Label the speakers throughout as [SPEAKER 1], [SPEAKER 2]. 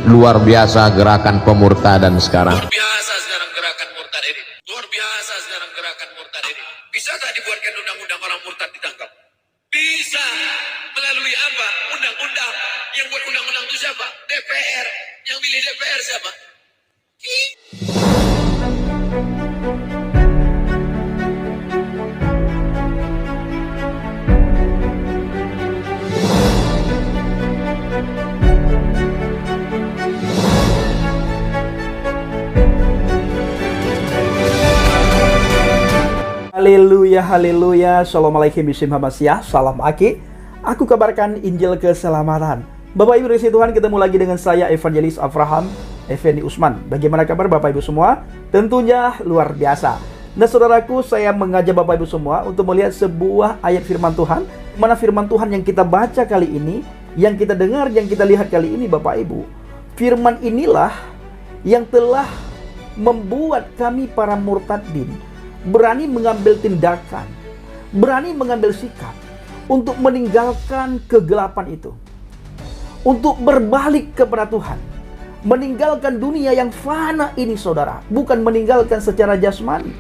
[SPEAKER 1] Luar biasa gerakan pemurtadan sekarang.
[SPEAKER 2] Luar biasa sekarang gerakan murtad ini. Luar biasa sekarang gerakan murtad ini. Bisa tak dibuatkan undang-undang orang murtad ditangkap? Bisa. Melalui apa? Undang-undang. Yang buat undang-undang itu siapa? DPR. Yang pilih DPR siapa?
[SPEAKER 3] Haleluya, haleluya, Shalom alaikum bisim hamasyah, salam aki. Aku kabarkan Injil keselamatan. Bapak Ibu dari Tuhan, ketemu lagi dengan saya Evangelis Avraham Effendi Usman. Bagaimana kabar Bapak Ibu semua? Tentunya luar biasa. Nah saudaraku, saya mengajak Bapak Ibu semua untuk melihat sebuah ayat firman Tuhan. Mana firman Tuhan yang kita baca kali ini, yang kita dengar, yang kita lihat kali ini Bapak Ibu. Firman inilah yang telah membuat kami para murtadin berani mengambil tindakan, berani mengambil sikap untuk meninggalkan kegelapan itu, untuk berbalik kepada Tuhan, meninggalkan dunia yang fana ini saudara. Bukan meninggalkan secara jasmani,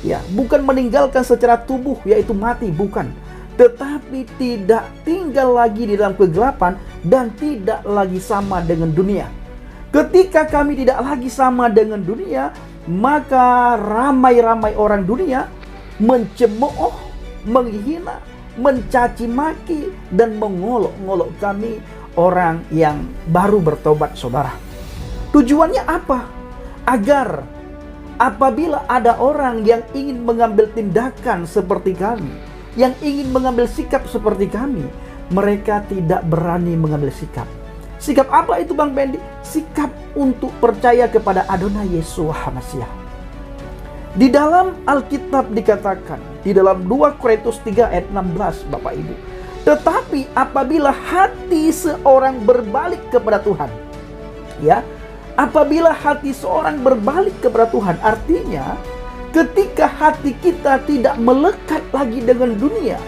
[SPEAKER 3] ya, bukan meninggalkan secara tubuh yaitu mati, bukan, tetapi tidak tinggal lagi di dalam kegelapan dan tidak lagi sama dengan dunia. Ketika kami tidak lagi sama dengan dunia, maka ramai-ramai orang dunia mencemooh, menghina, mencaci maki, dan mengolok-ngolok kami orang yang baru bertobat saudara. Tujuannya apa? Agar apabila ada orang yang ingin mengambil tindakan seperti kami, yang ingin mengambil sikap seperti kami, mereka tidak berani mengambil sikap. Sikap apa itu Bang Bendi? Sikap untuk percaya kepada Adonai Yesus HaMasiah. Di dalam Alkitab dikatakan, di dalam 2 Korintus 3 ayat 16 Bapak Ibu. Tetapi apabila hati seorang berbalik kepada Tuhan, ya, apabila hati seorang berbalik kepada Tuhan, artinya ketika hati kita tidak melekat lagi dengan dunia,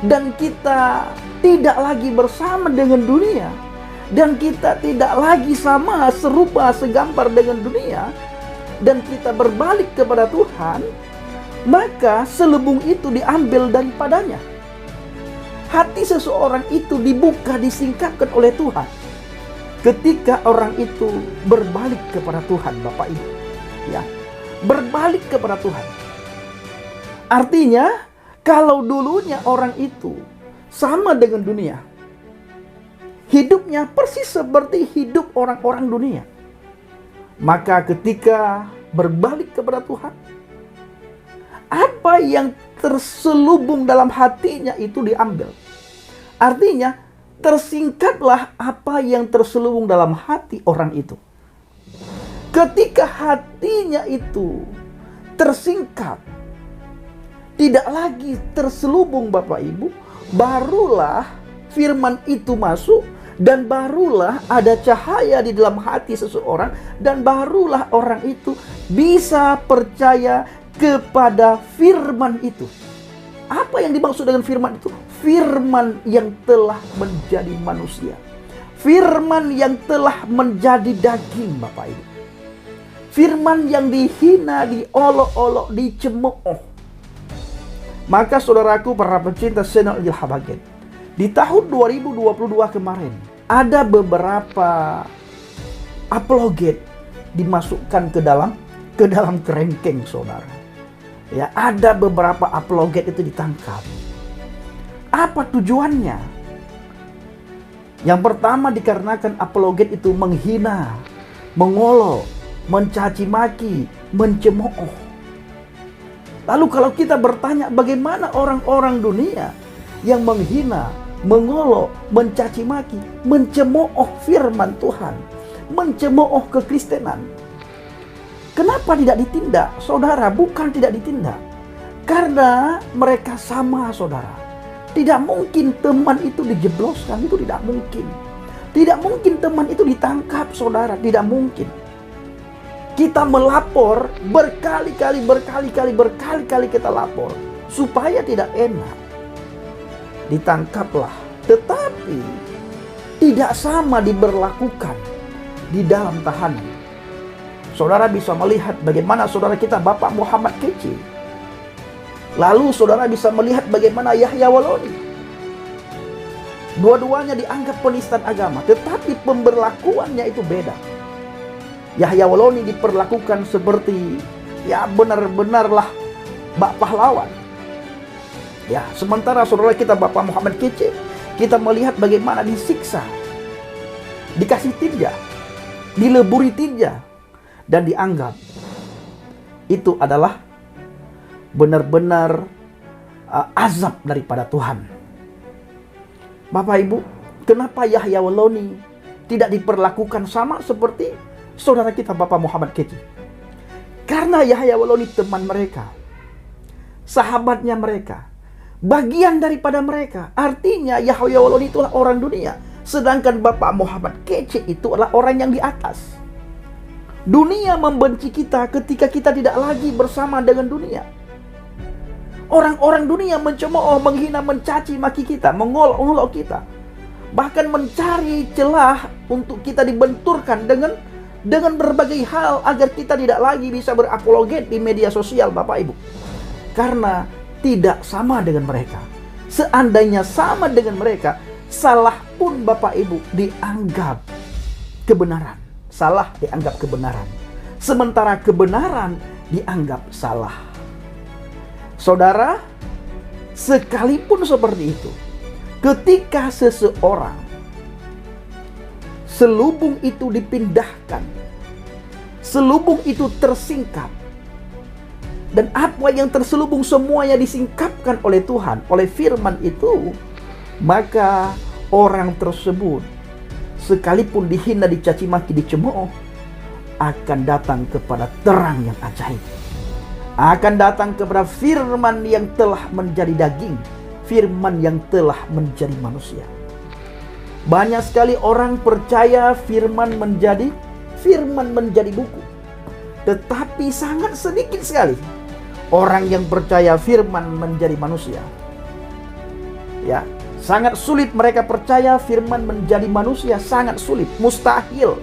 [SPEAKER 3] dan kita tidak lagi bersama dengan dunia, dan kita tidak lagi sama, serupa, segambar dengan dunia, dan kita berbalik kepada Tuhan, maka selubung itu diambil daripadanya. Hati seseorang itu dibuka, disingkapkan oleh Tuhan ketika orang itu berbalik kepada Tuhan Bapak Ibu, ya, berbalik kepada Tuhan. Artinya kalau dulunya orang itu sama dengan dunia, hidupnya persis seperti hidup orang-orang dunia, maka ketika berbalik kepada Tuhan, apa yang terselubung dalam hatinya itu diambil. Artinya tersingkaplah apa yang terselubung dalam hati orang itu. Ketika hatinya itu tersingkap, tidak lagi terselubung Bapak Ibu, barulah firman itu masuk, dan barulah ada cahaya di dalam hati seseorang, dan barulah orang itu bisa percaya kepada firman itu. Apa yang dimaksud dengan firman itu? Firman yang telah menjadi manusia, firman yang telah menjadi daging Bapak Ibu, firman yang dihina, diolok-olok, dicemooh. Maka saudaraku para pecinta channel Injil Habagen, di tahun 2022 kemarin, ada beberapa apologet dimasukkan ke dalam kerengkeng saudara. Ya, ada beberapa apologet itu ditangkap. Apa tujuannya? Yang pertama, dikarenakan apologet itu menghina, mengolok, mencaci maki, mencemooh. Lalu kalau kita bertanya, bagaimana orang-orang dunia yang menghina, mengolok, mencaci maki, mencemooh firman Tuhan, mencemooh kekristenan, kenapa tidak ditindak? Saudara, bukan tidak ditindak, karena mereka sama saudara. Tidak mungkin teman itu dijebloskan, itu tidak mungkin. Tidak mungkin teman itu ditangkap saudara, tidak mungkin. Kita melapor berkali-kali kita lapor supaya tidak enak, ditangkaplah. Tetapi tidak sama diberlakukan di dalam tahanan. Saudara bisa melihat bagaimana saudara kita Bapak Muhammad Kece. Lalu saudara bisa melihat bagaimana Yahya Waloni. Dua-duanya dianggap penistaan agama, tetapi pemberlakuannya itu beda. Yahya Waloni diperlakukan seperti benar-benarlah bak pahlawan. Sementara saudara kita Bapak Muhammad Kece, kita melihat bagaimana disiksa, dikasih tinja, dileburi tinja, dan dianggap itu adalah benar-benar azab daripada Tuhan. Bapak Ibu, kenapa Yahya Waloni tidak diperlakukan sama seperti saudara kita Bapak Muhammad Kece? Karena Yahya Waloni teman mereka, sahabatnya mereka, bagian daripada mereka. Artinya Yahya Waloni itulah orang dunia, sedangkan Bapak Muhammad Kece itu adalah orang yang di atas. Dunia membenci kita ketika kita tidak lagi bersama dengan dunia. Orang-orang dunia mencemooh, menghina, mencaci maki kita, mengolok-olok kita, bahkan mencari celah untuk kita dibenturkan dengan berbagai hal agar kita tidak lagi bisa berapologet di media sosial, Bapak Ibu. Karena tidak sama dengan mereka. Seandainya sama dengan mereka, salah pun Bapak Ibu dianggap kebenaran. Salah dianggap kebenaran. Sementara kebenaran dianggap salah. Saudara, sekalipun seperti itu, ketika seseorang selubung itu dipindahkan, selubung itu tersingkap, dan apa yang terselubung semuanya disingkapkan oleh Tuhan, oleh firman itu, maka orang tersebut sekalipun dihina, dicaci maki, dicemooh, akan datang kepada terang yang ajaib, akan datang kepada firman yang telah menjadi daging, firman yang telah menjadi manusia. Banyak sekali orang percaya firman menjadi buku, tetapi sangat sedikit sekali orang yang percaya firman menjadi manusia. Sangat sulit mereka percaya firman menjadi manusia, sangat sulit, mustahil.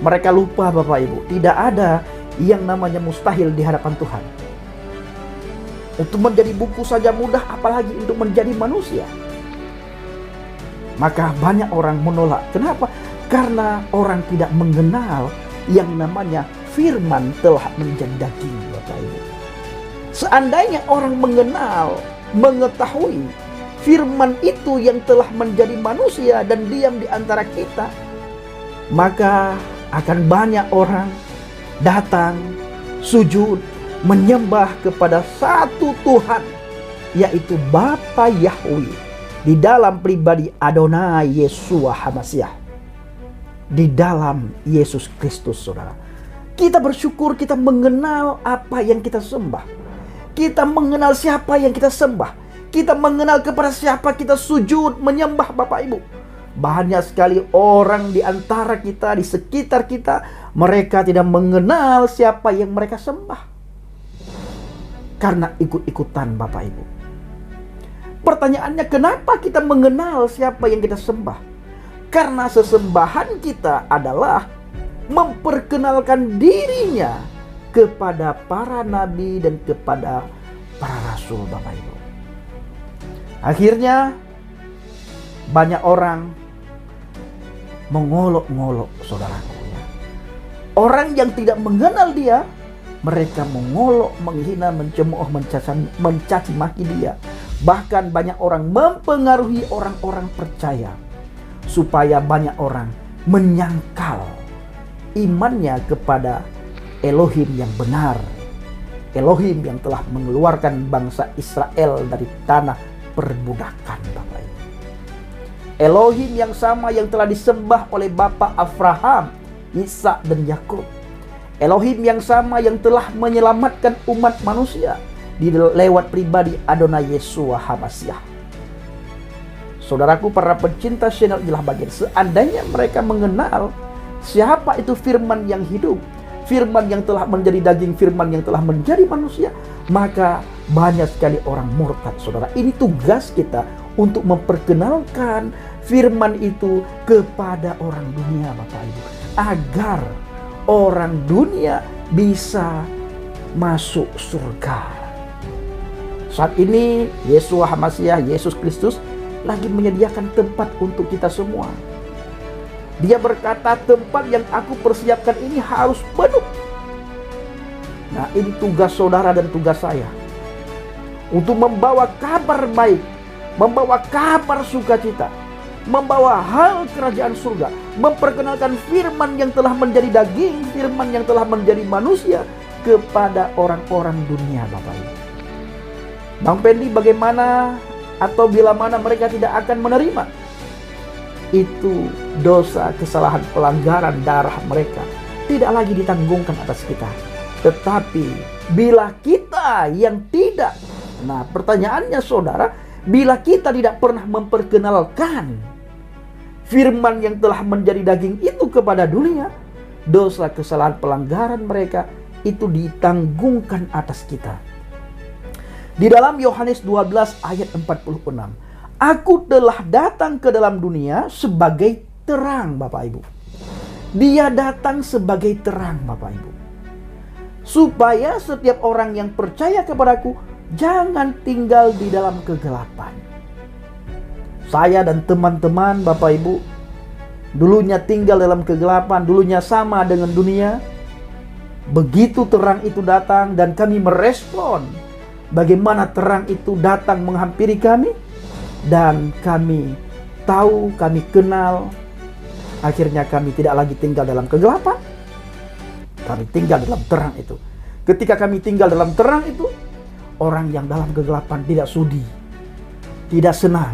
[SPEAKER 3] Mereka lupa, Bapak Ibu, tidak ada yang namanya mustahil di hadapan Tuhan. Untuk menjadi buku saja mudah, apalagi untuk menjadi manusia. Maka banyak orang menolak. Kenapa? Karena orang tidak mengenal yang namanya firman telah menjadi daging, Bapak Ibu. Seandainya orang mengenal, mengetahui firman itu yang telah menjadi manusia dan diam di antara kita, maka akan banyak orang datang, sujud, menyembah kepada satu Tuhan, yaitu Bapa Yahweh, di dalam pribadi Adonai Yeshua HaMashiach, di dalam Yesus Kristus, saudara. Kita bersyukur kita mengenal apa yang kita sembah. Kita mengenal siapa yang kita sembah. Kita mengenal kepada siapa kita sujud, menyembah, Bapak Ibu. Banyak sekali orang di antara kita, di sekitar kita, mereka tidak mengenal siapa yang mereka sembah. Karena ikut-ikutan, Bapak Ibu. Pertanyaannya, kenapa kita mengenal siapa yang kita sembah? Karena sesembahan kita adalah memperkenalkan dirinya kepada para nabi dan kepada para rasul, Bapak Ibu. Akhirnya banyak orang mengolok-ngolok, saudaraku. Orang yang tidak mengenal dia, mereka mengolok, menghina, mencemooh, mencaci maki dia. Bahkan banyak orang mempengaruhi orang-orang percaya, supaya banyak orang menyangkal imannya kepada Elohim yang benar, Elohim yang telah mengeluarkan bangsa Israel dari tanah perbudakan, Bapak Ibu. Elohim yang sama yang telah disembah oleh Bapak Abraham, Ishak dan Yakub. Elohim yang sama yang telah menyelamatkan umat manusia lewat pribadi Adonai Yeshua HaMashiach. Saudaraku, para pencinta channel Jelah Bagian, seandainya mereka mengenal siapa itu firman yang hidup, firman yang telah menjadi daging, firman yang telah menjadi manusia, maka banyak sekali orang murtad, saudara. Ini tugas kita untuk memperkenalkan firman itu kepada orang dunia, Bapak Ibu, agar orang dunia bisa masuk surga. Saat ini Yeshua HaMashiach, Yesus Kristus lagi menyediakan tempat untuk kita semua. Dia berkata, tempat yang aku persiapkan ini harus penuh. Nah, ini tugas saudara dan tugas saya, untuk membawa kabar baik, membawa kabar sukacita, membawa hal kerajaan surga, memperkenalkan firman yang telah menjadi daging, firman yang telah menjadi manusia kepada orang-orang dunia, Bapak Ibu. Bang Pendi, bagaimana atau bila mana mereka tidak akan menerima? Itu dosa, kesalahan, pelanggaran darah mereka tidak lagi ditanggungkan atas kita. Tetapi bila kita yang tidak, nah pertanyaannya saudara, bila kita tidak pernah memperkenalkan firman yang telah menjadi daging itu kepada dunia, dosa, kesalahan, pelanggaran mereka itu ditanggungkan atas kita. Di dalam Yohanes 12 ayat 46, aku telah datang ke dalam dunia sebagai terang, Bapak Ibu. Dia datang sebagai terang, Bapak Ibu, supaya setiap orang yang percaya kepadaku jangan tinggal di dalam kegelapan. Saya dan teman-teman, Bapak Ibu, dulunya tinggal dalam kegelapan, dulunya sama dengan dunia. Begitu terang itu datang dan kami merespon bagaimana terang itu datang menghampiri kami, dan kami tahu, kami kenal, akhirnya kami tidak lagi tinggal dalam kegelapan. Kami tinggal dalam terang itu. Ketika kami tinggal dalam terang itu, orang yang dalam kegelapan tidak sudi, tidak senang.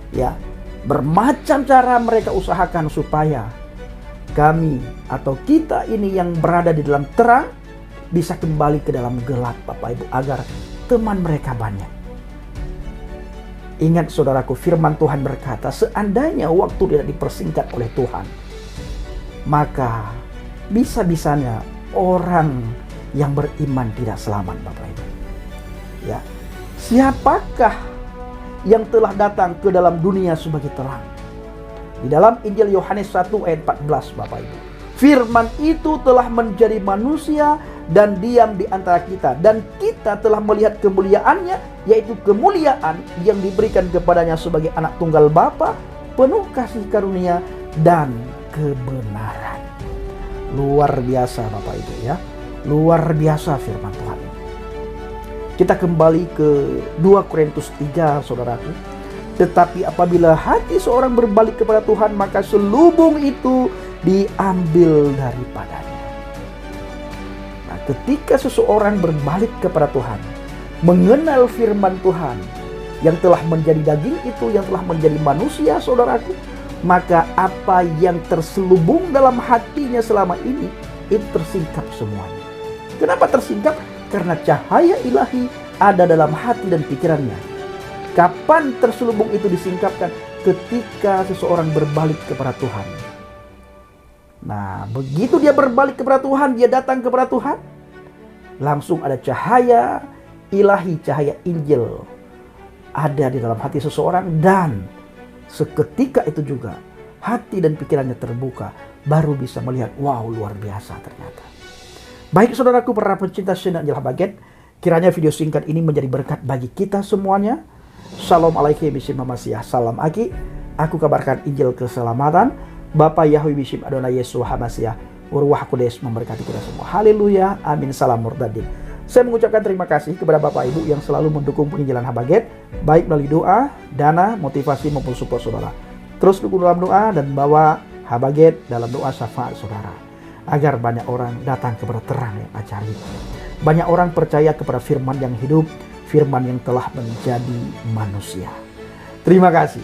[SPEAKER 3] Ya, bermacam cara mereka usahakan supaya kami atau kita ini yang berada di dalam terang bisa kembali ke dalam gelap, Bapak Ibu, agar teman mereka banyak. Ingat saudaraku, firman Tuhan berkata, seandainya waktu tidak dipersingkat oleh Tuhan, maka bisa-bisanya orang yang beriman tidak selamat, Bapak Ibu. Ya, siapakah yang telah datang ke dalam dunia sebagai terang? Di dalam Injil Yohanes 1 ayat 14, Bapak Ibu, firman itu telah menjadi manusia dan diam di antara kita, dan kita telah melihat kemuliaannya, yaitu kemuliaan yang diberikan kepadanya sebagai anak tunggal Bapa, penuh kasih karunia dan kebenaran. Luar biasa, Bapak Ibu, ya. Luar biasa firman Tuhan. Kita kembali ke 2 Korintus 3, saudaraku. Tetapi apabila hati seorang berbalik kepada Tuhan, maka selubung itu diambil daripadanya. Nah, ketika seseorang berbalik kepada Tuhan, mengenal firman Tuhan yang telah menjadi daging itu, yang telah menjadi manusia, saudaraku, maka apa yang terselubung dalam hatinya selama ini, itu tersingkap semuanya. Kenapa tersingkap? Karena cahaya ilahi ada dalam hati dan pikirannya. Kapan terselubung itu disingkapkan? Ketika seseorang berbalik kepada Tuhan. Nah, begitu dia berbalik kepada Tuhan, dia datang kepada Tuhan, langsung ada cahaya ilahi, cahaya Injil ada di dalam hati seseorang, dan seketika itu juga hati dan pikirannya terbuka, baru bisa melihat, wow, luar biasa ternyata. Baik saudaraku, para pencinta Sina Injil Habaget, kiranya video singkat ini menjadi berkat bagi kita semuanya. Shalom alaikum bishim Hamasiah. Salam Aki. Aku kabarkan Injil keselamatan. Bapak Yahweh bishim Adonai Yesus Hamasiah. Urwah Kudes memberkati kita semua. Haleluya. Amin. Salam murtadin. Saya mengucapkan terima kasih kepada Bapak Ibu yang selalu mendukung penginjilan Habaget, baik melalui doa, dana, motivasi maupun support saudara. Terus dukung dalam doa dan bawa Habaget dalam doa syafaat saudara, agar banyak orang datang kepada terang yang ajaib. Banyak orang percaya kepada firman yang hidup, firman yang telah menjadi manusia. Terima kasih.